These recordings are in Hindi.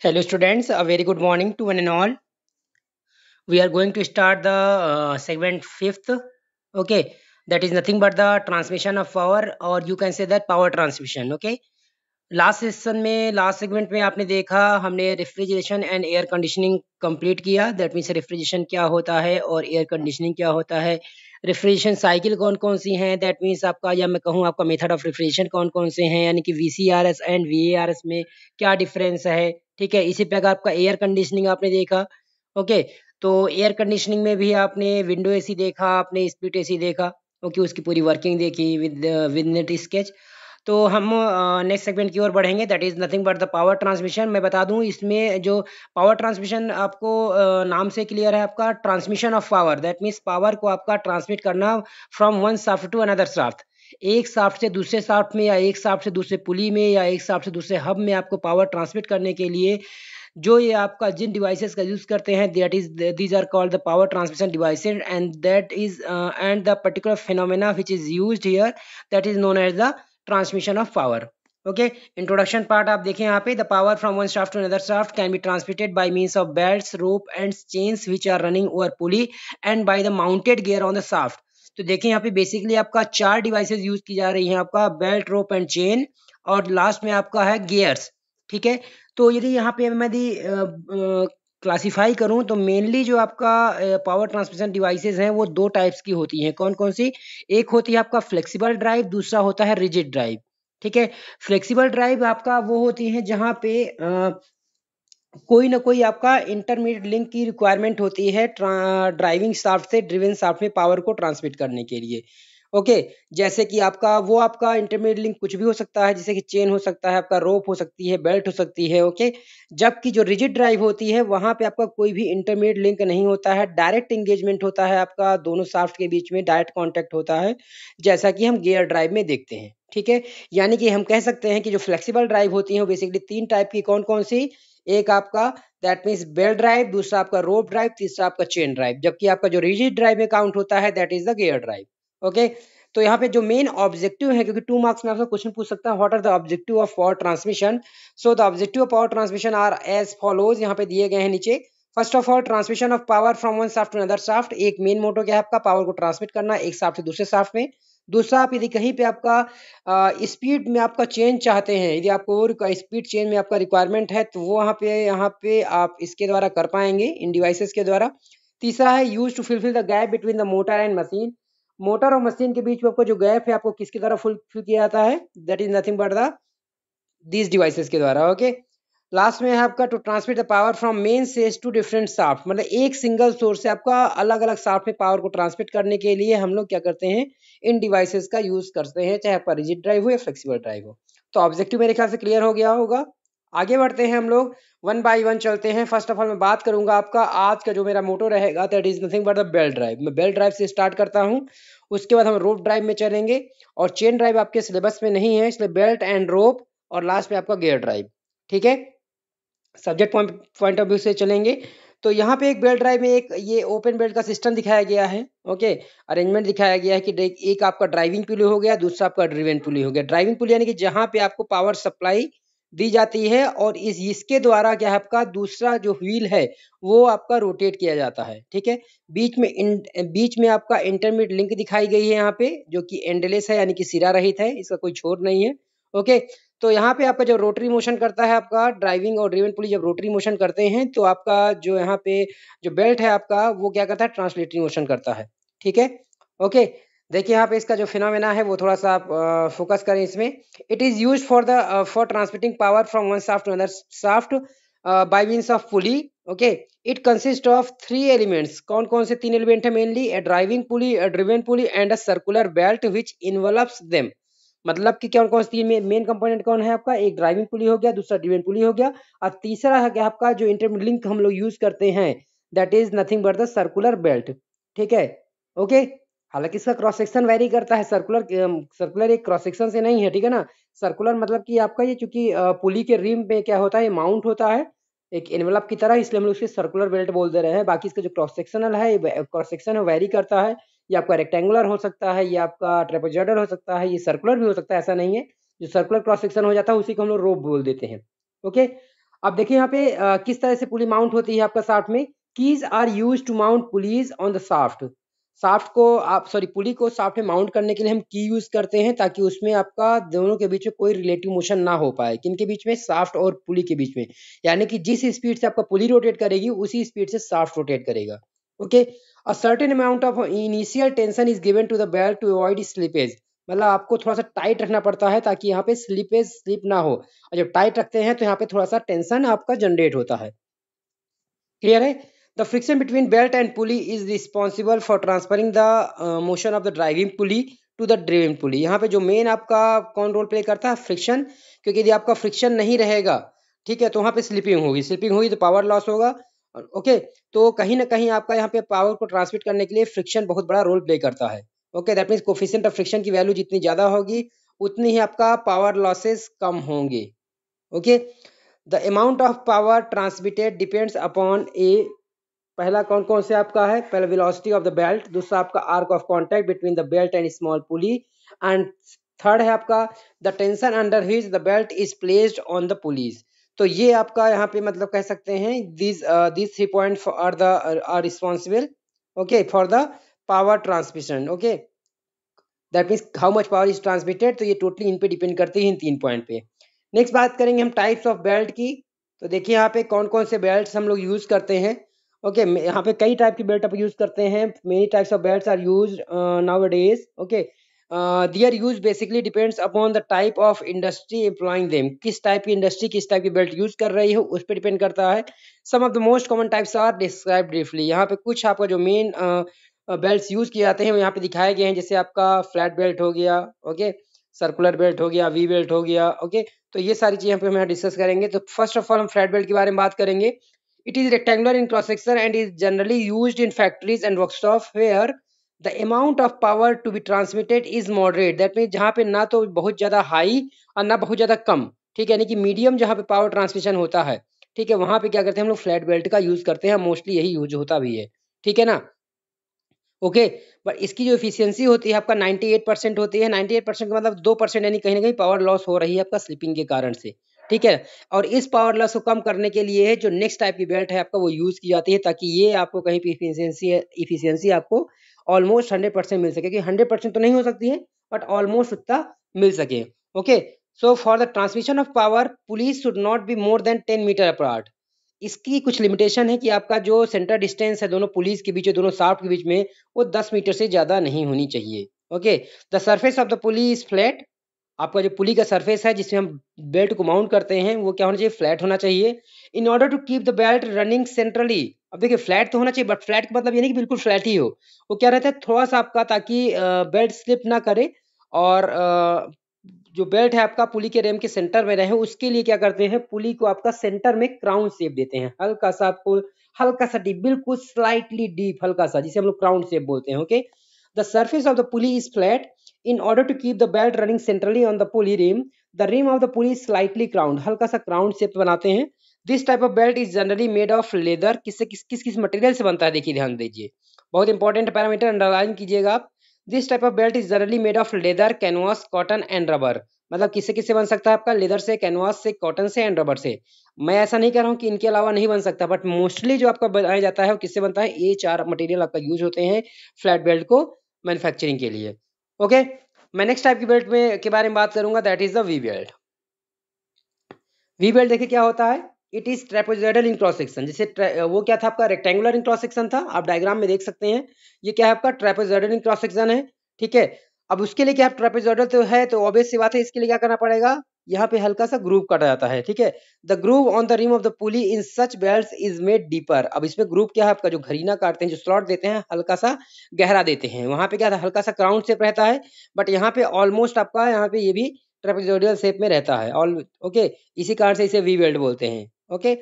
Hello students, a very good morning to one and all. We are going to start the segment fifth. Okay, that is nothing but the transmission of power, or you can say that power transmission. Okay, last segment में आपने देखा हमने refrigeration and air conditioning complete किया. दैट मीन्स रेफ्रिजरेशन क्या होता है और एयर कंडीशनिंग क्या होता है. रेफ्रिजरेशन साइकिल कौन कौन सी हैं, दैट मीन्स आपका, या मैं कहूँ आपका मेथड ऑफ रेफ्रिजरेशन कौन कौन से हैं, यानी कि वीसीआरएस एंड वीएआरएस में क्या डिफरेंस है. ठीक है, इसी प्रकार आपका एयर कंडीशनिंग आपने देखा. ओके, तो एयर कंडीशनिंग में भी आपने विंडो एसी देखा, आपने स्प्लिट एसी देखा. ओके, उसकी पूरी वर्किंग देखी विद नेट स्केच. तो हम नेक्स्ट सेगमेंट की ओर बढ़ेंगे, that is nothing but the power transmission. मैं बता दूं इसमें जो पावर ट्रांसमिशन आपको नाम से क्लियर है, आपका transmission of power. That means power को आपका ट्रांसमिट करना from one shaft to another shaft. एक शाफ्ट से दूसरे शाफ्ट में, या एक शाफ्ट से दूसरे पुली में, या एक शाफ्ट से दूसरे हब में आपको पावर ट्रांसमिट करने के लिए जो ये आपका जिन डिवाइसेस का यूज करते हैं, that is these are called the power transmission devices. And that is and the particular phenomena which is used here, that is known as the transmission of power. Okay, introduction part आप देखें यहाँ पे. The power from one shaft to another shaft can be transmitted by means of belts, rope and chains which are running over pulley and by the mounted gear on the shaft. तो देखिए यहाँ पे बेसिकली आपका चार डिवाइसेस यूज की जा रही हैं, आपका बेल्ट, रोप एंड चेन, और लास्ट में आपका है गियर्स. ठीक है, तो यदि यहाँ पे मैं यदि क्लासिफाई करूं तो मेनली जो आपका पावर ट्रांसमिशन डिवाइसेस हैं वो दो टाइप्स की होती हैं. कौन कौन सी? एक होती है आपका फ्लेक्सिबल ड्राइव, दूसरा होता है रिजिड ड्राइव. ठीक है, फ्लेक्सिबल ड्राइव आपका वो होती है जहां पे कोई ना कोई आपका इंटरमीडिएट लिंक की रिक्वायरमेंट होती है ड्राइविंग शाफ्ट से ड्रिवन शाफ्ट में पावर को ट्रांसमिट करने के लिए. ओके, जैसे कि आपका वो आपका इंटरमीडिएट लिंक कुछ भी हो सकता है, जैसे कि चेन हो सकता है, आपका रोप हो सकती है, बेल्ट हो सकती है. ओके, जबकि जो रिजिड ड्राइव होती है वहां पे आपका कोई भी इंटरमीडिएट लिंक नहीं होता है, डायरेक्ट एंगेजमेंट होता है, आपका दोनों शाफ्ट के बीच में डायरेक्ट कांटेक्ट होता है, जैसा कि हम गियर ड्राइव में देखते हैं. ठीक है, यानी कि हम कह सकते हैं कि जो फ्लेक्सिबल ड्राइव होती है वो बेसिकली तीन टाइप की. कौन कौन सी? एक आपका दैट मीन्स बेल्ट ड्राइव, दूसरा आपका रोप ड्राइव, तीसरा आपका चेन ड्राइव. जबकि आपका जो रिजिड ड्राइव में काउंट होता है that is the gear drive. Okay, तो यहाँ पे जो मेन ऑब्जेक्टिव है, क्योंकि 2 मार्क्स में आपसे क्वेश्चन पूछ सकता है, what are the objective of power transmission. So the objective of power transmission are as follows, यहाँ पे दिए गए हैं नीचे. First of all, transmission of power from one shaft to another shaft. एक मेन मोटो क्या है आपका, पावर को ट्रांसमिट करना एक शाफ्ट से दूसरे शाफ्ट में. दूसरा, आप यदि कहीं पे आपका स्पीड में आपका चेंज चाहते हैं, यदि आपको स्पीड चेंज में आपका रिक्वायरमेंट है, तो वो यहाँ पे आप इसके द्वारा कर पाएंगे, इन डिवाइसेस के द्वारा. तीसरा है use to fulfil the gap between the motor and machine. Motor और मशीन के बीच में आपको जो गैप है आपको किसके द्वारा फुलफिल किया जाता है, that is nothing but the these devices के द्वारा. ओके, लास्ट में है आपका to transmit the power from main source to different shaft. मतलब एक सिंगल सोर्स से आपका अलग अलग शाफ्ट में पावर को ट्रांसमिट करने के लिए हम लोग क्या करते हैं, इन डिवाइसेस का यूज करते हैं, चाहे आपका रिजिड ड्राइव हो या फ्लेक्सिबल ड्राइव हो. तो ऑब्जेक्टिव मेरे ख्याल से क्लियर हो गया होगा. आगे बढ़ते हैं हम लोग, वन बाय वन चलते हैं. फर्स्ट ऑफ ऑल मैं बात करूंगा, आपका आज का जो मेरा मोटो रहेगा that is nothing but the belt drive. मैं बेल्ट ड्राइव से स्टार्ट करता हूं, उसके बाद हम रोप ड्राइव में चलेंगे, और चेन ड्राइव आपके सिलेबस में नहीं है, इसलिए बेल्ट एंड रोप, और लास्ट में आपका गियर ड्राइव. ठीक है, सब्जेक्ट पॉइंट ऑफ व्यू से चलेंगे. तो यहाँ पे एक बेल्ट ड्राइव में एक ये ओपन बेल्ट का सिस्टम दिखाया गया है. ओके, अरेंजमेंट दिखाया गया है कि एक आपका ड्राइविंग पुली हो गया, दूसरा आपका ड्रिवन पुली हो गया. ड्राइविंग पुली यानी कि जहाँ पे आपको पावर सप्लाई दी जाती है, और इसके द्वारा क्या है आपका दूसरा जो व्हील है वो आपका रोटेट किया जाता है. ठीक है, बीच में आपका इंटरमीडिएट लिंक दिखाई गई है यहाँ पे, जो कि एंडलेस है, यानी कि सिरा रहित है, इसका कोई छोर नहीं है. ओके, तो यहाँ पे आपका जो रोटरी मोशन करता है, आपका ड्राइविंग और ड्रिवन पुली जब रोटरी मोशन करते हैं, तो आपका जो यहाँ पे जो बेल्ट है आपका वो क्या करता है, ट्रांसलेटरी मोशन करता है. ठीक है, ओके. देखिए यहाँ पे इसका जो फिनोमेना है वो थोड़ा सा आप फोकस करें इसमें. It is use for transmitting power from one shaft to another shaft by means of pulley. Okay, it consist of 3 elements. कौन कौन से 3 एलिमेंट है mainly? A driving pulley, a driven pulley and a circular belt which envelops them. मतलब कि कौन कौन सी तीन मेन कंपोनेंट कौन है आपका? एक ड्राइविंग पुली हो गया, दूसरा ड्रिवन पुली हो गया, और तीसरा है क्या आपका जो इंटरमीडिएट लिंक हम लोग यूज करते हैं, that is nothing but the circular belt. ठीक है, ओके. हालांकि इसका क्रॉस सेक्शन वेरी करता है, सर्कुलर एक क्रॉस सेक्शन से नहीं है. ठीक है ना, सर्कुलर मतलब कि आपका ये चूंकि पुली के रिम पे क्या होता है, माउंट होता है एक एनवलप की तरह, इसलिए हम लोग उसके सर्कुलर बेल्ट बोल दे रहे हैं. बाकी इसका जो क्रॉस सेक्शनल है, क्रॉस सेक्शन है वेरी करता है. ये आपका रेक्टेंगुलर हो सकता है, ये आपका ट्रेपेजॉइडल हो सकता है, ये सर्कुलर भी हो सकता है, ऐसा नहीं है. जो सर्कुलर क्रॉस सेक्शन हो जाता है उसी को हम लोग रोप बोल देते हैं. ओके, अब देखिए यहाँ पे किस तरह से पुली माउंट होती है आपका शाफ्ट में। Keys are use to mount pulleys on the shaft. Shaft को आप सॉरी पुली को शाफ्ट में माउंट करने के लिए हम की यूज करते हैं, ताकि उसमें आपका दोनों के बीच में कोई रिलेटिव मोशन ना हो पाए। किनके बीच में? शाफ्ट और पुली के बीच में। यानी कि जिस स्पीड से आपका पुली रोटेट करेगी उसी स्पीड से शाफ्ट रोटेट करेगा। Okay. A certain amount of initial tension is given to the belt to avoid slippage. मतलब आपको थोड़ा सा टाइट रखना पड़ता है ताकि यहाँ पे स्लिप ना हो। और जब टाइट रखते हैं तो यहाँ पे थोड़ा सा टेंशन आपका जनरेट होता है। क्लियर है? The friction between belt and pulley is responsible for transferring the motion of the driving pulley to the driven pulley. यहाँ पे जो मेन आपका कौन रोल प्ले करता है? फ्रिक्शन। क्योंकि यदि आपका फ्रिक्शन नहीं रहेगा, ठीक है, तो वहाँ पे स्लिपिंग होगी तो पावर लॉस होगा। ओके। तो कहीं ना कहीं आपका यहाँ पे पावर को ट्रांसमिट करने के लिए फ्रिक्शन बहुत बड़ा रोल प्ले करता है। Okay, that means coefficient of friction की वैल्यू जितनी ज़्यादा होगी उतनी ही आपका पावर लॉसेस कम होंगे। Okay. The amount of power transmitted depends upon a. पहला कौन कौन से आपका है? पहला वेलोसिटी ऑफ द बेल्ट, दूसरा आपका arc of contact between the belt and small pulley, and third है आपका the tension under which the belt is placed on the pulleys. तो ये आपका यहाँ पे मतलब कह सकते हैं these 3 points are responsible, okay, for the power transmission. Okay, that means how much power is transmitted. तो ये टोटली इन पे डिपेंड करती है, इन 3 पॉइंट पे। नेक्स्ट बात करेंगे हम टाइप्स ऑफ बेल्ट की। तो देखिए यहाँ पे कौन कौन से बेल्ट हम लोग यूज करते हैं। ओके, यहाँ पे कई टाइप की बेल्ट आप यूज करते हैं। Many types of belts are use nowadays. Okay, their use basically depends upon the type of industry employing them. किस टाइप की इंडस्ट्री किस टाइप की बेल्ट यूज कर रही हो उस पर डिपेंड करता है। Some of the most common types are describe briefly. यहाँ पे कुछ आपका जो मेन बेल्ट्स यूज किए जाते हैं वो यहाँ पे दिखाए गए हैं। जैसे आपका फ्लैट बेल्ट हो गया, ओके, सर्कुलर बेल्ट हो गया, वी बेल्ट हो गया। ओके, तो ये सारी चीजें हम यहाँ डिस्कस करेंगे। तो फर्स्ट ऑफ ऑल हम फ्लैट बेल्ट के बारे में बात करेंगे। It is rectangular in cross section and is generally used in factories and workshop where the amount of power to be transmitted is moderate. That mean जहाँ पे ना तो बहुत ज्यादा हाई और ना बहुत ज्यादा कम, ठीक है, यानी कि मीडियम जहाँ पे पावर ट्रांसमिशन होता है, ठीक है, वहां पे क्या करते हैं हम लोग फ्लैट बेल्ट का यूज करते हैं। मोस्टली यही यूज होता भी है, ठीक है ना। ओके, बट इसकी जो एफिशिएंसी होती है आपका 98% होती है। 98% का मतलब 2% यानी कहीं ना कहीं पावर लॉस हो रही है आपका स्लिपिंग के कारण से, ठीक है। और इस पावर लॉस को कम करने के लिए जो नेक्स्ट टाइप की बेल्ट है आपका वो यूज की जाती है, ताकि ये आपको कहीं पे इफिशियंसी आपको ऑलमोस्ट 100% मिल सके। कि 100% तो नहीं हो सकती है बट ऑलमोस्ट उतना मिल सके। Okay, so for the transmission of power pulleys should not be more than 10 metre apart. इसकी कुछ लिमिटेशन है कि आपका जो सेंटर डिस्टेंस है दोनों पुलिस के बीच, दोनों शाफ्ट के बीच में, वो 10 मीटर से ज़्यादा नहीं होनी चाहिए। Okay, the surface of the pulley is flat. आपका जो पुली का सरफेस है जिसमें हम बेल्ट को माउंट करते हैं वो क्या होना चाहिए? फ्लैट होना चाहिए। In order to keep the belt running centrally. अब देखिए फ्लैट तो होना चाहिए बट फ्लैट का मतलब ये नहीं कि बिल्कुल फ्लैट ही हो। वो क्या रहता है थोड़ा सा आपका, ताकि बेल्ट स्लिप ना करे और जो बेल्ट है आपका पुली के रेम के सेंटर में रहे, उसके लिए क्या करते हैं पुली को आपका सेंटर में क्राउन शेप देते हैं। हल्का सा आपको, हल्का सा डीप, बिल्कुल स्लाइटली डीप, हल्का सा, जिसे हम लोग क्राउन शेप बोलते हैं। Okay, the surface of the pulley is flat in order to keep the belt running centrally on the pulley rim. The rim of the pulley is slightly crowned. हल्का सा क्राउन शेप बनाते हैं। This type of belt is generally made of leather. किस मटेरियल से बनता है देखिए, ध्यान दीजिए, बहुत इंपॉर्टेंट पैरामीटर अंडरलाइन कीजिएगा आप। This type of belt is generally made of leather, canvas, cotton and rubber. मतलब किससे किससे बन सकता है आपका? लेदर से, कैनवास से, कॉटन से एंड रबर से। मैं ऐसा नहीं कह रहा हूँ कि इनके अलावा नहीं बन सकता, बट मोस्टली जो आपका बनाया जाता है वो किससे बनता है? ये 4 मटेरियल आपका यूज होते हैं फ्लैट बेल्ट को मैन्युफैक्चरिंग के लिए। ओके, मैं नेक्स्ट टाइप की बेल्ट में के बारे में बात करूंगा, that is the we belt. We belt देखिए क्या होता है। It is trapezoidal in cross section. जैसे वो क्या था आपका? रेक्टेंगुलर इन क्रॉस सेक्शन था, आप डायग्राम में देख सकते हैं। ये क्या है आपका? ट्रेपेजोइडल इन क्रॉस सेक्शन है, ठीक है। अब उसके लिए क्या ट्रेपेजोइडल तो है, तो ऑब्वियस सी बात है, इसके लिए क्या करना पड़ेगा? यहाँ पे हल्का सा ग्रूव काटा जाता है, ठीक है। The groove on the rim of the pulley in such belt is made deeper. अब इसमें ग्रूव क्या है आपका? जो घरीना काटते हैं, जो स्लॉट देते हैं, हल्का सा गहरा देते हैं। वहां पे क्या था? हल्का सा क्राउन शेप रहता है, बट यहाँ पे ऑलमोस्ट आपका यहाँ पे ये भी ट्रेपेजोइडल शेप में रहता है ऑल। ओके, इसी कारण से इसे वी बेल्ट बोलते हैं। ओके,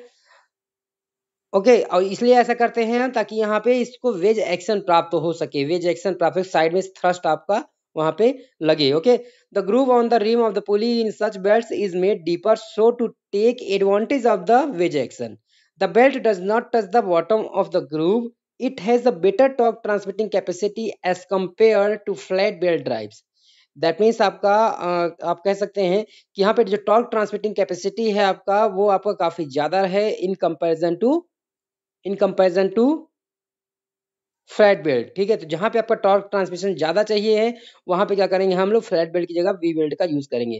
ओके, और इसलिए ऐसा करते हैं हम ताकि यहाँ पे इसको वेज एक्शन प्राप्त हो सके। वेज एक्शन प्राप्त, साइड में थ्रस्ट आपका वहां पे लगे। Okay, the groove on the rim of the pulley in such belts is made deeper so to take advantage of the wedge action. The belt does not touch the bottom of the groove. It has a better torque transmitting capacity as compare to flat belt drives. That means आपका आप कह सकते हैं कि यहाँ पे जो टॉर्क ट्रांसमिटिंग कैपेसिटी है आपका, वो आपका काफी ज्यादा है in comparison to flat belt. ठीक है, तो जहाँ पे आपका टॉर्क ट्रांसमिशन ज्यादा चाहिए है, वहां पे क्या करेंगे हम लोग, फ्लैट बेल्ट की जगह वी बेल्ट का यूज करेंगे।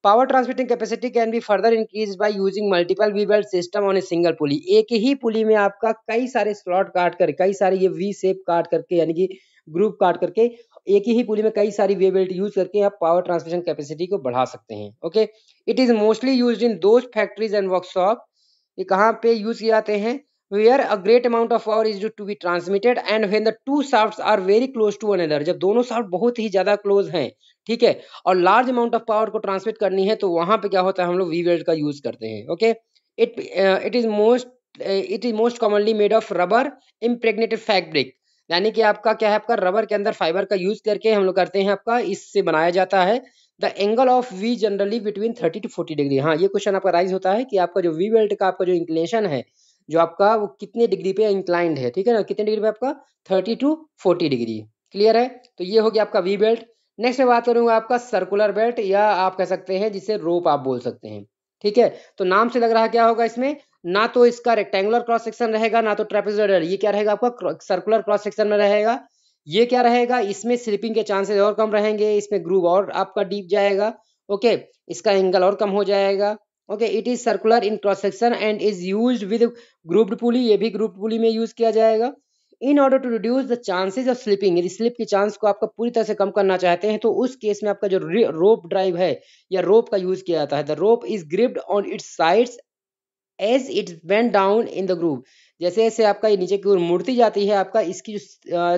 Power transmitting capacity can be further increase by using multiple V belt system on a single pulley. एक ही पुली में आपका कई सारे स्लॉट काट कर, कई सारे ये वी शेप काट करके, यानी कि ग्रुप काट करके, एक ही पुली में कई सारी वे बेल्ट यूज करके आप पावर ट्रांसमिशन कैपेसिटी को बढ़ा सकते हैं। Okay, it is mostly used in those factories and workshop. ये कहाँ पे यूज किए जाते हैं? where a great amount of power is due to be transmitted and when the two shafts are very close to one another, जब दोनों शाफ्ट बहुत ही ज्यादा क्लोज हैं, ठीक है, और लार्ज अमाउंट ऑफ पावर को ट्रांसमिट करनी है, तो वहां पे क्या होता है, हम लोग वी वेल्ड का यूज करते हैं। Okay, it is most commonly made of rubber impregnated fabric, यानी कि आपका क्या है, आपका रबर के अंदर फाइबर का यूज करके हम लोग करते हैं, आपका इससे बनाया जाता है। The angle of V generally between 30 to 40 degree. हाँ, ये क्वेश्चन आपका राइज होता है कि आपका जो वी वेल्ट का आपका जो इंक्लिनेशन है, जो आपका वो कितने डिग्री पे इंक्लाइंड है, ठीक है ना, कितने डिग्री पे आपका 30 to 40 डिग्री। क्लियर है? तो ये हो गया आपका वी बेल्ट। नेक्स्ट मैं बात करूंगा आपका सर्कुलर बेल्ट, या आप कह सकते हैं जिसे रोप आप बोल सकते हैं। ठीक है, तो नाम से लग रहा है क्या होगा इसमें, ना तो इसका रेक्टेंगुलर क्रॉस सेक्शन रहेगा, ना तो ट्रेपेजोइडल। ये क्या रहेगा आपका, सर्कुलर क्रॉस सेक्शन में रहेगा। ये क्या रहेगा, इसमें स्लिपिंग के चांसेस और कम रहेंगे, इसमें ग्रूव और आपका डीप जाएगा। ओके, इसका एंगल और कम हो जाएगा। Okay, it is circular in cross section and is used with grouped pulley. ये भी ग्रुप पुली में यूज किया जाएगा। In order to reduce the chances of slipping, यदि स्लिप के चांस को आपका पूरी तरह से कम करना चाहते हैं, तो उस केस में आपका जो रोप ड्राइव है या रोप का यूज किया जाता है। The rope is gripped on its sides as it bend down in the groove. जैसे जैसे आपका ये नीचे की ओर मुड़ती जाती है, आपका इसकी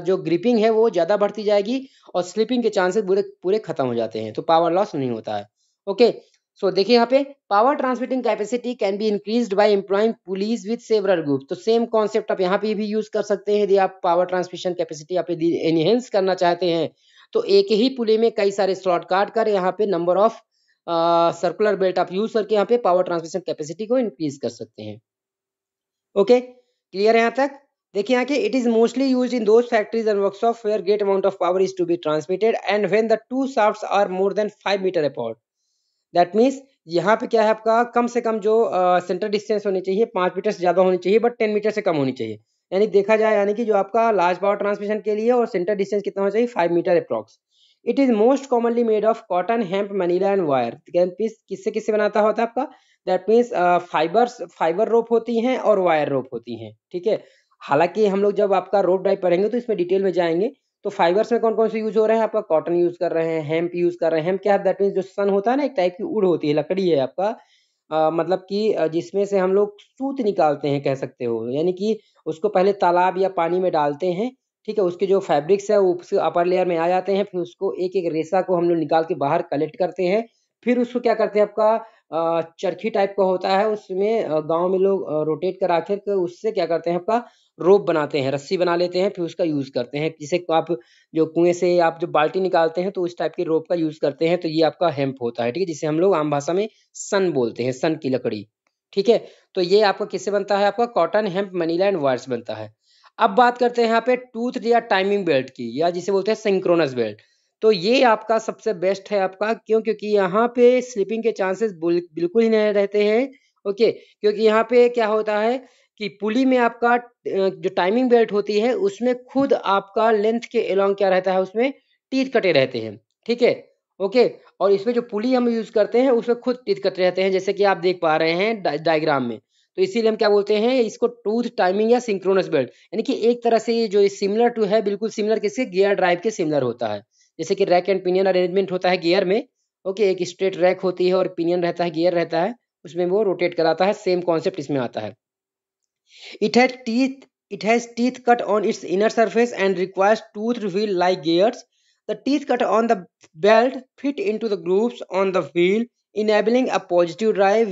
जो ग्रिपिंग है वो ज्यादा बढ़ती जाएगी और स्लिपिंग के चांसेस पूरे पूरे खत्म हो जाते हैं, तो पावर लॉस नहीं होता है। ओके, सो देखिए यहाँ पे power transmitting capacity can be increased by employing pulleys with several group. तो सेम कॉन्सेप्ट आप यहाँ पे भी यूज कर सकते हैं। यदि आप पावर ट्रांसमिशन कैपेसिटी आप यदि एनहेंस करना चाहते हैं, तो एक ही पुली में कई सारे स्लॉट काट कर यहाँ पे नंबर ऑफ सर्कुलर बेल्ट आप यूज करके यहाँ पे पावर ट्रांसमिशन कैपेसिटी को इंक्रीज कर सकते हैं। ओके, क्लियर है यहाँ तक? देखिए यहाँ के it is mostly used in those factories and workshop where great amount of power is to be transmitted and when the two shafts are more than 5 metre apart. That means यहाँ पे क्या है, आपका कम से कम जो सेंटर डिस्टेंस होनी चाहिए 5 मीटर से ज्यादा होनी चाहिए, बट 10 मीटर से कम होनी चाहिए। यानी देखा जाए, यानी कि जो आपका लार्ज पावर ट्रांसमिशन के लिए और सेंटर डिस्टेंस कितना होना चाहिए, 5 metre approx. It is most commonly made of cotton, hemp, manila and wire. किससे किससे बनाता होता है आपका, दैट मीन्स फाइबर रोप होती हैं और वायर रोप होती हैं। ठीक है, हालांकि हम लोग जब आपका रोप ड्राइव पढ़ेंगे तो इसमें डिटेल में जाएंगे। तो फाइबर्स में कौन कौन से यूज हो रहे हैं, आपका कॉटन यूज कर रहे हैं, हेम्प यूज कर रहे हैं। हेम्प क्या है, दैट मीन्स जो सन होता है ना, एक टाइप की उड़ होती है, लकड़ी है आपका, मतलब कि जिसमें से हम लोग सूत निकालते हैं, कह सकते हो, यानी कि उसको पहले तालाब या पानी में डालते हैं। ठीक है, उसके जो फैब्रिक्स है वो उसके अपर लेयर में आ जाते हैं, फिर उसको एक एक रेशा को हम लोग निकाल के बाहर कलेक्ट करते हैं। फिर उसको क्या करते हैं, आपका चरखी टाइप का होता है, उसमें गांव में लोग रोटेट करा कर उससे क्या करते हैं, आपका रोप बनाते हैं, रस्सी बना लेते हैं, फिर उसका यूज करते हैं। जिसे आप जो कुएं से आप जो बाल्टी निकालते हैं, तो उस टाइप की रोप का यूज करते हैं। तो ये आपका हेम्प होता है, ठीक है, जिसे हम लोग आम भाषा में सन बोलते हैं, सन की लकड़ी। ठीक है, तो ये आपका किससे बनता है, आपका cotton, hemp, manila and wires बनता है। अब बात करते हैं यहाँ पे टूथ या टाइमिंग बेल्ट की, या जिसे बोलते हैं सिंक्रोनस बेल्ट। तो ये आपका सबसे बेस्ट है आपका, क्यों? क्योंकि यहाँ पे स्लिपिंग के चांसेस बिल्कुल ही नहीं रहते हैं। ओके, क्योंकि यहाँ पे क्या होता है कि पुली में आपका जो टाइमिंग बेल्ट होती है, उसमें खुद आपका लेंथ के अलोंग क्या रहता है, उसमें टीथ कटे रहते हैं। ठीक है, ओके, और इसमें जो पुली हम यूज करते हैं उसमें खुद टीथ कटे रहते हैं, जैसे कि आप देख पा रहे हैं डायग्राम में। तो इसीलिए हम क्या बोलते हैं इसको, टूथ टाइमिंग या सिंक्रोनस बेल्ट। यानी कि एक तरह से ये जो सिमिलर टू है, बिल्कुल सिमिलर किसके, गियर ड्राइव के सिमिलर होता है। जैसे कि रैक एंड पिनियन अरेंजमेंट होता है गियर में। ओके, एक स्ट्रेट रैक होती है और पिनियन रहता है, गियर रहता है, उसमें वो रोटेट कराता है। सेम कॉन्सेप्ट इसमें आता है। It has teeth cut on its inner surface and requires tooth wheel like gears. The teeth cut on the belt fit into the grooves on the wheel, enabling a positive drive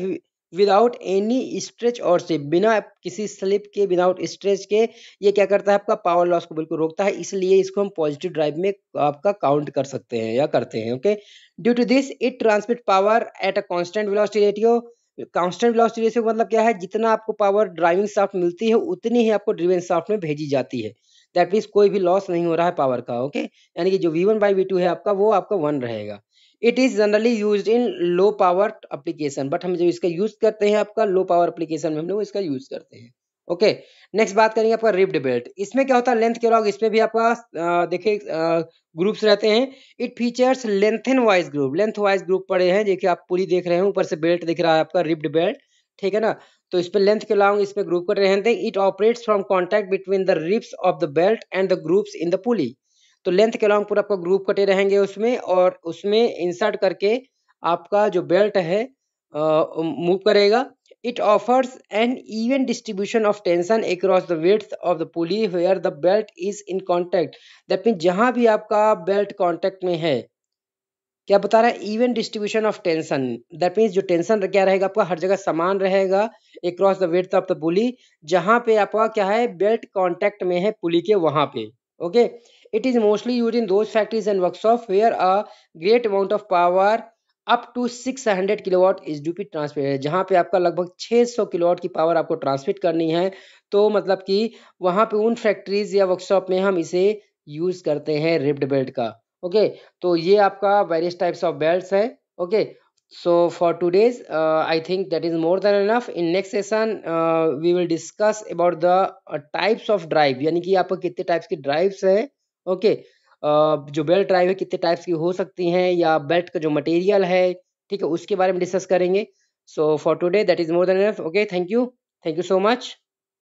without any stretch or slip. बिना किसी स्लिप के, विदाउट स्ट्रेच के, ये क्या करता है, आपका पावर लॉस को बिल्कुल रोकता है। इसलिए इसको हम पॉजिटिव ड्राइव में आपका काउंट कर सकते हैं या करते हैं। Okay, due to this it transmit power at a constant velocity ratio. Constant velocity ratio मतलब क्या है, जितना आपको पावर ड्राइविंग शाफ्ट मिलती है उतनी ही आपको ड्रिवन शाफ्ट में भेजी जाती है। दैट मीन्स कोई भी लॉस नहीं हो रहा है पावर का। ओके, यानी कि जो V1/V2 है आपका वो आपका 1 रहेगा। It is generally used in low power application, but हम जो इसका यूज करते हैं आपका लो पावर एप्लीकेशन में हम लोग इसका यूज करते हैं। ओके, नेक्स्ट बात करेंगे आपका रिब्ड बेल्ट। इसमें क्या होता है, लेंथ के लॉग इसमें भी आपका देखिए ग्रुप्स रहते हैं। It features lengthen wise group, length wise group पड़े हैं। देखिए आप पूरी देख रहे हैं, ऊपर से बेल्ट दिख रहा है आपका रिब्ड बेल्ट, ठीक है ना। तो इस पे लेंथ के लॉन्ग इस पे ग्रुप कर रहे हैं। It operates from contact between the ribs of the belt and the groups in the पुली। तो लेंथ के लॉन्ग पूरा आपका ग्रुप कटे रहेंगे उसमें, और उसमें इंसर्ट करके आपका जो बेल्ट है मूव करेगा। It offers an even distribution of tension across the width of the pulley where the belt is in contact. That mean जहां भी आपका बेल्ट कॉन्टैक्ट में है, क्या बता रहा है, even distribution of tension. That means जो टेंशन क्या रहेगा आपका हर जगह समान रहेगा across the width of the पुली, जहां पे आपका क्या है बेल्ट कांटेक्ट में है पुली के वहां पे। Okay, it is mostly used in those factories and workshop where a great amount of power up to 600 kilowatt is to be transmit, जहां पे आपका लगभग 600 किलोवाट की पावर आपको ट्रांसमिट करनी है। तो मतलब कि वहां पे उन फैक्ट्रीज या वर्कशॉप में हम इसे यूज करते हैं रिब्ड बेल्ट का। ओके, तो ये आपका वेरियस टाइप्स ऑफ बेल्ट्स है। Okay, so for today's I think that is more than enough. In next session we will discuss about the types of drive, यानी कि आपको कितने टाइप्स की ड्राइव्स है। ओके, जो बेल्ट ड्राइव है कितने टाइप्स की हो सकती हैं, या बेल्ट का जो मटेरियल है, ठीक है, उसके बारे में डिस्कस करेंगे। So for today that is more than enough. Okay, thank you so much.